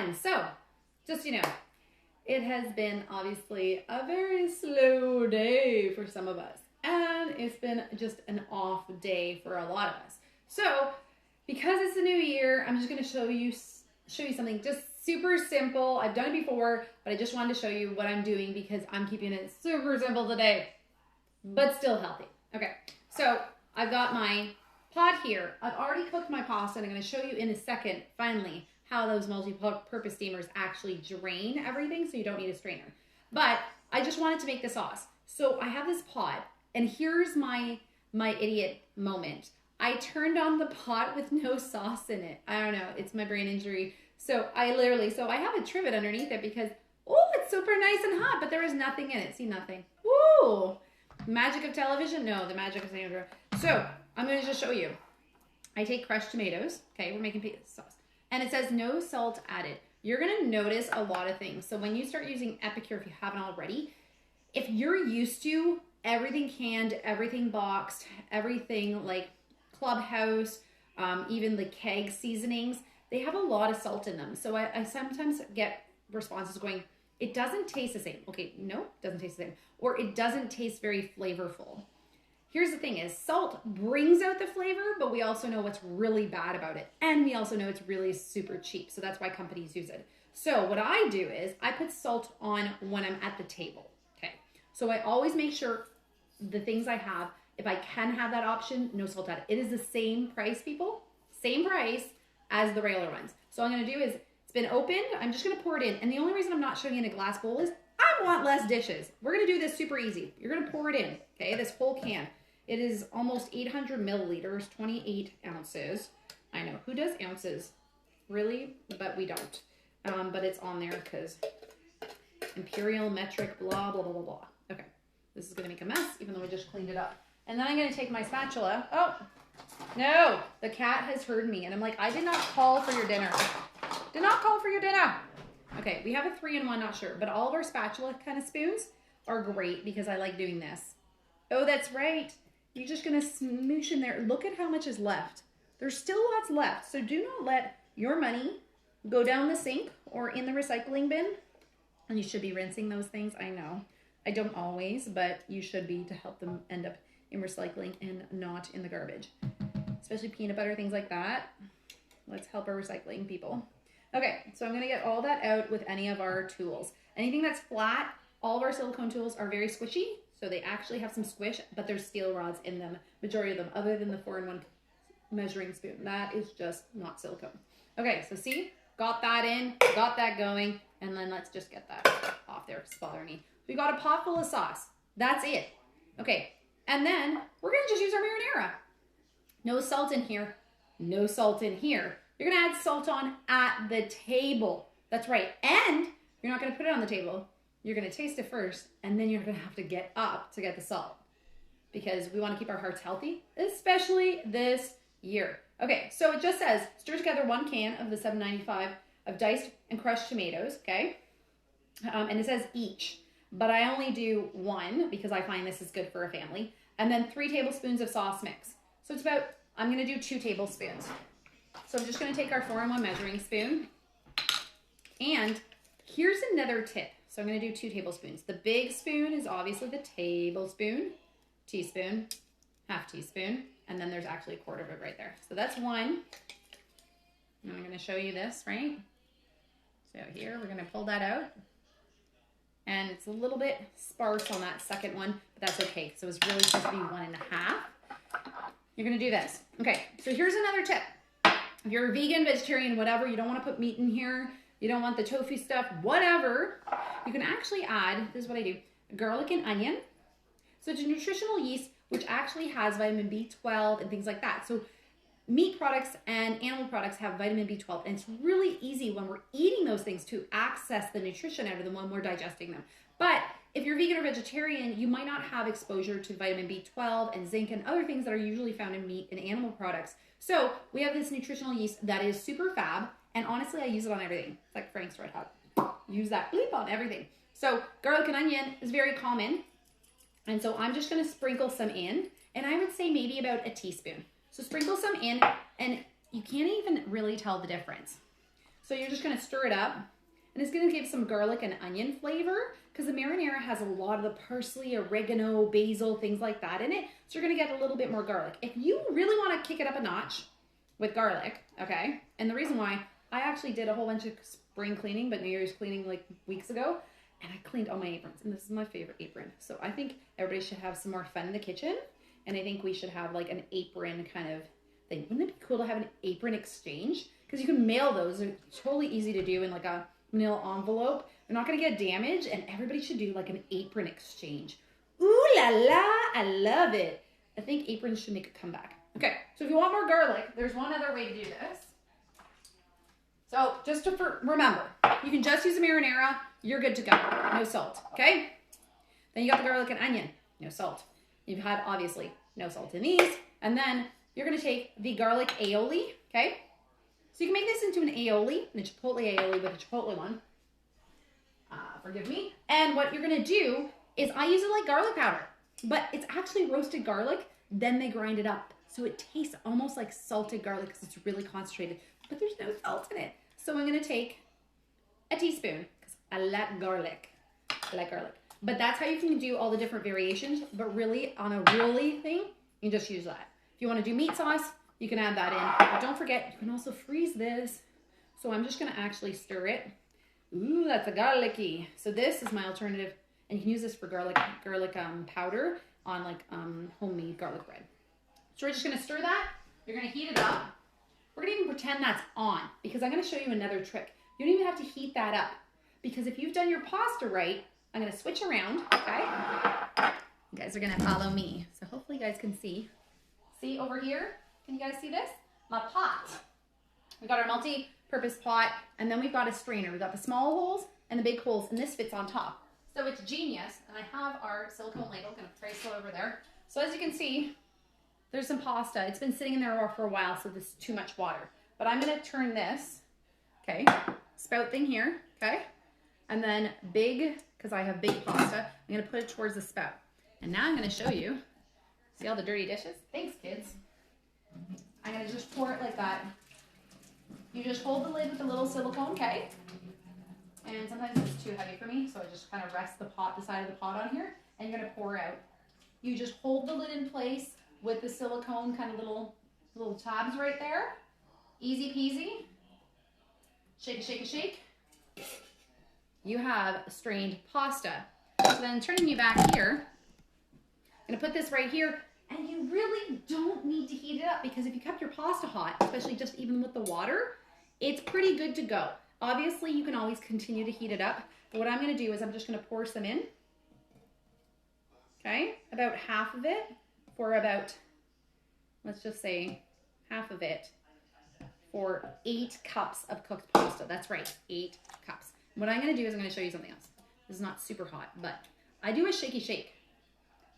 everyone. So, just, it has been obviously a very slow day for some of us. And it's been just an off day for a lot of us. So, because it's a new year, I'm just going to show you something just super simple. I've done it before, but I just wanted to show you what I'm doing because I'm keeping it super simple today, but still healthy. Okay, so I've got my pot here. I've already cooked my pasta, and I'm going to show you in a second, finally, how those multi-purpose steamers actually drain everything, so you don't need a strainer. But I just wanted to make the sauce. So I have this pot, and here's my idiot moment. I turned on the pot with no sauce in it. I don't know, it's my brain injury. So I have a trivet underneath it because, it's super nice and hot, but there is nothing in it. See, nothing. Woo! Magic of television? No, the magic of Sandra. So I'm going to just show you. I take crushed tomatoes. Okay, we're making sauce. And it says no salt added. You're going to notice a lot of things. So when you start using Epicure, if you haven't already, if you're used to everything canned, everything boxed, everything like Clubhouse, even the keg seasonings, they have a lot of salt in them. So I sometimes get responses going, it doesn't taste the same. Okay, no, it doesn't taste the same. Or it doesn't taste very flavorful. Here's the thing is salt brings out the flavor, but we also know what's really bad about it. And we also know it's really super cheap. So that's why companies use it. So what I do is I put salt on when I'm at the table. Okay. So I always make sure the things I have, if I can have that option, no salt added. It is the same price, people. Same price as the regular ones. So what I'm going to do is, it's been opened. I'm just going to pour it in. And the only reason I'm not showing you in a glass bowl is I want less dishes. We're going to do this super easy. You're going to pour it in, okay? This whole can. It is almost 800 milliliters, 28 ounces. I know, who does ounces? Really? But we don't. But it's on there because imperial, metric, blah, blah, blah, blah, blah. Okay, this is going to make a mess, even though we just cleaned it up. And then I'm going to take my spatula. Oh, no, the cat has heard me. And I'm like, I did not call for your dinner. Did not call for your dinner. Okay, we have a 3-in-1, not sure. But all of our spatula kind of spoons are great because I like doing this. Oh, that's right. You're just going to smoosh in there. Look at how much is left. There's still lots left. So do not let your money go down the sink or in the recycling bin. And you should be rinsing those things. I know. I don't always, but you should be to help them end up in recycling and not in the garbage. Especially peanut butter, things like that. Let's help our recycling people. Okay, so I'm going to get all that out with any of our tools. Anything that's flat, all of our silicone tools are very squishy. So they actually have some squish, but there's steel rods in them, majority of them, other than the 4-in-1 measuring spoon. That is just not silicone. Okay, so see, got that in, got that going, and then let's just get that off there. It's bothering me. We got a pot full of sauce. That's it. Okay, and then we're gonna just use our marinara. No salt in here, no salt in here. You're gonna add salt on at the table. That's right, and you're not gonna put it on the table. You're going to taste it first, and then you're going to have to get up to get the salt because we want to keep our hearts healthy, especially this year. Okay, so it just says, stir together 1 can of the $7.95 of diced and crushed tomatoes, okay? And it says each, but I only do 1 because I find this is good for a family. And then 3 tablespoons of sauce mix. So it's about, I'm going to do 2 tablespoons. So I'm just going to take our 4-in-1 measuring spoon. And here's another tip. So I'm going to do 2 tablespoons. The big spoon is obviously the tablespoon, teaspoon, half teaspoon, and then there's actually a quarter of it right there. So that's 1. And I'm going to show you this, right? So here, we're going to pull that out. And it's a little bit sparse on that second one, but that's okay. So it's really supposed to be 1.5. You're going to do this. Okay, so here's another tip. If you're a vegan, vegetarian, whatever, you don't want to put meat in here, you don't want the tofu stuff, whatever, you can actually add, this is what I do, garlic and onion. So it's a nutritional yeast, which actually has vitamin B12 and things like that. So meat products and animal products have vitamin B12, and it's really easy when we're eating those things to access the nutrition out of them when we're digesting them. But if you're vegan or vegetarian, you might not have exposure to vitamin B12 and zinc and other things that are usually found in meat and animal products. So we have this nutritional yeast that is super fab. And honestly, I use it on everything. It's like Frank's Red Hot. Use that bleep on everything. So garlic and onion is very common. And so I'm just going to sprinkle some in. And I would say maybe about a teaspoon. So sprinkle some in, and you can't even really tell the difference. So you're just gonna stir it up, and it's gonna give some garlic and onion flavor because the marinara has a lot of the parsley, oregano, basil, things like that in it. So you're gonna get a little bit more garlic. If you really wanna kick it up a notch with garlic, okay? And the reason why, I actually did a whole bunch of spring cleaning, but New Year's cleaning like weeks ago, and I cleaned all my aprons, and this is my favorite apron. So I think everybody should have some more fun in the kitchen, and I think we should have like an apron kind of thing. Wouldn't it be cool to have an apron exchange? Because you can mail those. They're totally easy to do in like a manila envelope. They're not gonna get damaged, and everybody should do like an apron exchange. Ooh la la, I love it. I think aprons should make a comeback. Okay, so if you want more garlic, there's one other way to do this. So just to remember, you can just use a marinara, you're good to go. No salt, okay? Then you got the garlic and onion, no salt. You've had, obviously, no salt in these. And then you're gonna take the garlic aioli, okay? So you can make this into an aioli, a chipotle aioli with a chipotle one. Forgive me. And what you're gonna do is I use it like garlic powder, but it's actually roasted garlic, then they grind it up. So it tastes almost like salted garlic because it's really concentrated, but there's no salt in it. So I'm gonna take a teaspoon because I like garlic. I like garlic. But that's how you can do all the different variations, but really on a really thing, you just use that. If you wanna do meat sauce, you can add that in. But don't forget, you can also freeze this. So I'm just gonna actually stir it. Ooh, that's a garlicky. So this is my alternative, and you can use this for garlic powder on like homemade garlic bread. So we're just gonna stir that. You're gonna heat it up. We're gonna even pretend that's on because I'm gonna show you another trick. You don't even have to heat that up because if you've done your pasta right, I'm gonna switch around, okay? You guys are gonna follow me. So hopefully you guys can see. See over here? Can you guys see this? My pot. We got our multi-purpose pot, and then we've got a strainer. We've got the small holes and the big holes, and this fits on top. So it's genius, and I have our silicone ladle, gonna place it over there. So as you can see, there's some pasta. It's been sitting in there for a while, so this is too much water. But I'm gonna turn this, okay, spout thing here, okay? And then big, because I have big pasta, I'm gonna put it towards the spout. And now I'm gonna show you, see all the dirty dishes? Thanks, kids. I'm gonna just pour it like that. You just hold the lid with the little silicone, okay? And sometimes it's too heavy for me, so I just kind of rest the side of the pot on here, and you're gonna pour out. You just hold the lid in place with the silicone kind of little tabs right there. Easy peasy. Shake, shake, shake. You have strained pasta. So then turning you back here, I'm gonna put this right here, and you really don't need to heat it up because if you kept your pasta hot, especially just even with the water, it's pretty good to go. Obviously, you can always continue to heat it up, but what I'm gonna do is I'm just gonna pour some in. Okay, about half of it for about, let's just say half of it for 8 cups of cooked pasta. That's right, 8 cups. What I'm gonna do is I'm gonna show you something else. This is not super hot, but I do a shaky shake.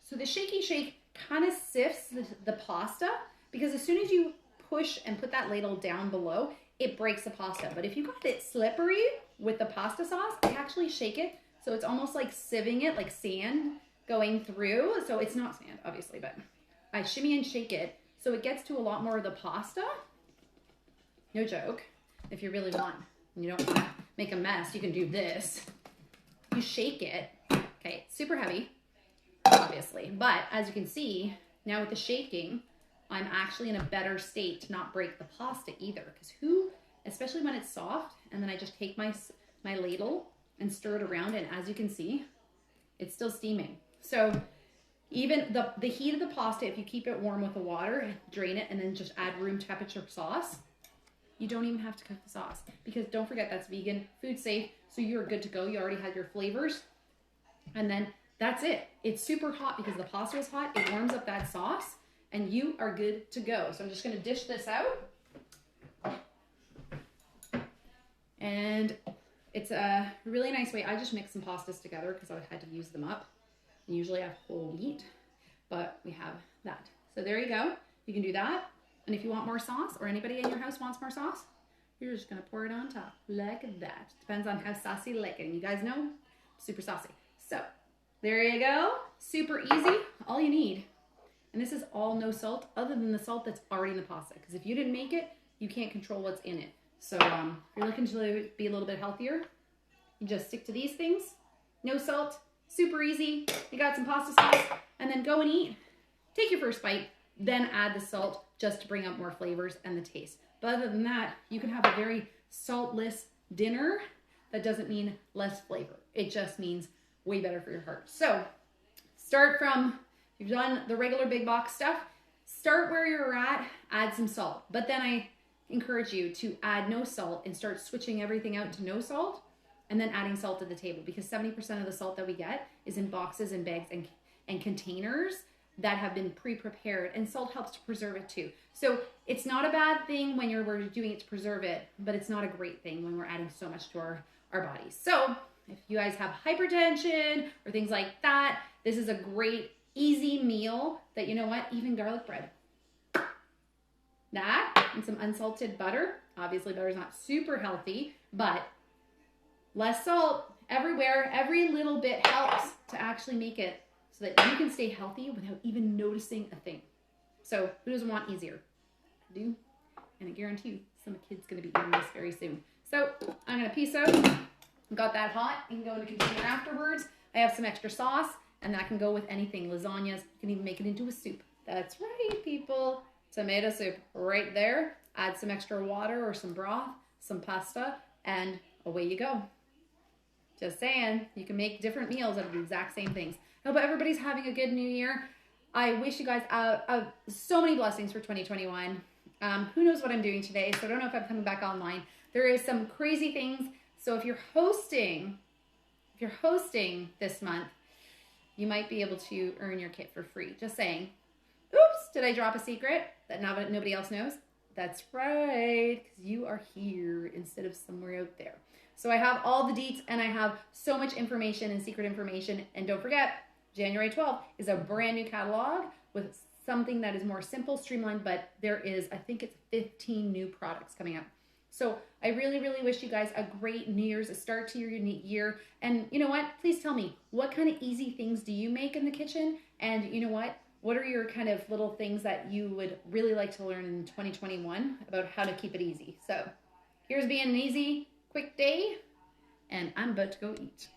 So the shaky shake kind of sifts the pasta because as soon as you push and put that ladle down below, it breaks the pasta. But if you got it slippery with the pasta sauce, I actually shake it. So it's almost like sieving it, like sand going through. So it's not sand, obviously, but I shimmy and shake it. So it gets to a lot more of the pasta. No joke. If you really want, and you don't want to make a mess, you can do this. You shake it. Okay, super heavy, obviously. But as you can see, now with the shaking, I'm actually in a better state to not break the pasta either. Because especially when it's soft, and then I just take my ladle and stir it around, and as you can see, it's still steaming. So even the heat of the pasta, if you keep it warm with the water, drain it, and then just add room temperature sauce, you don't even have to cook the sauce. Because don't forget, that's vegan, food safe, so you're good to go. You already had your flavors. And then that's it. It's super hot because the pasta is hot. It warms up that sauce, and you are good to go. So I'm just gonna dish this out. And it's a really nice way. I just mix some pastas together because I had to use them up. And usually I have whole wheat, but we have that. So there you go. You can do that. And if you want more sauce, or anybody in your house wants more sauce, you're just gonna pour it on top like that. Depends on how saucy you like it. And you guys know, super saucy. So there you go. Super easy. All you need. And this is all no salt other than the salt that's already in the pasta. Because if you didn't make it, you can't control what's in it. So if you're looking to be a little bit healthier, you just stick to these things. No salt, super easy. You got some pasta sauce, and then go and eat. Take your first bite, then add the salt just to bring up more flavors and the taste. But other than that, you can have a very saltless dinner. That doesn't mean less flavor. It just means way better for your heart. So start from, if you've done the regular big box stuff, start where you're at, add some salt. But then I encourage you to add no salt and start switching everything out to no salt, and then adding salt to the table, because 70% of the salt that we get is in boxes and bags and containers that have been pre-prepared, and salt helps to preserve it too. So it's not a bad thing when we're doing it to preserve it, but it's not a great thing when we're adding so much to our bodies. So if you guys have hypertension or things like that, this is a great, easy meal that, you know what, even garlic bread. That and some unsalted butter. Obviously butter is not super healthy, but less salt everywhere. Every little bit helps to actually make it so that you can stay healthy without even noticing a thing. So who doesn't want easier? I do. And I guarantee you some kid's going to be eating this very soon. So I'm going to piece out. Got that hot. You can go in a container afterwards. I have some extra sauce, and that can go with anything. Lasagnas. You can even make it into a soup. That's right, people. Tomato soup right there. Add some extra water or some broth, some pasta, and away you go. Just saying, you can make different meals out of the exact same things. I hope everybody's having a good new year. I wish you guys so many blessings for 2021. Who knows what I'm doing today, so I don't know if I'm coming back online. There is some crazy things. So if you're hosting this month, you might be able to earn your kit for free. Just saying. Oops, did I drop a secret that nobody else knows? That's right, because you are here instead of somewhere out there. So I have all the deets, and I have so much information and secret information. And don't forget, January 12th is a brand new catalog with something that is more simple, streamlined, but there is, I think it's 15 new products coming up. So I really, really wish you guys a great New Year's, a start to your year. And you know what? Please tell me, what kind of easy things do you make in the kitchen? And you know what? What are your kind of little things that you would really like to learn in 2021 about how to keep it easy? So here's being an easy, quick day, and I'm about to go eat.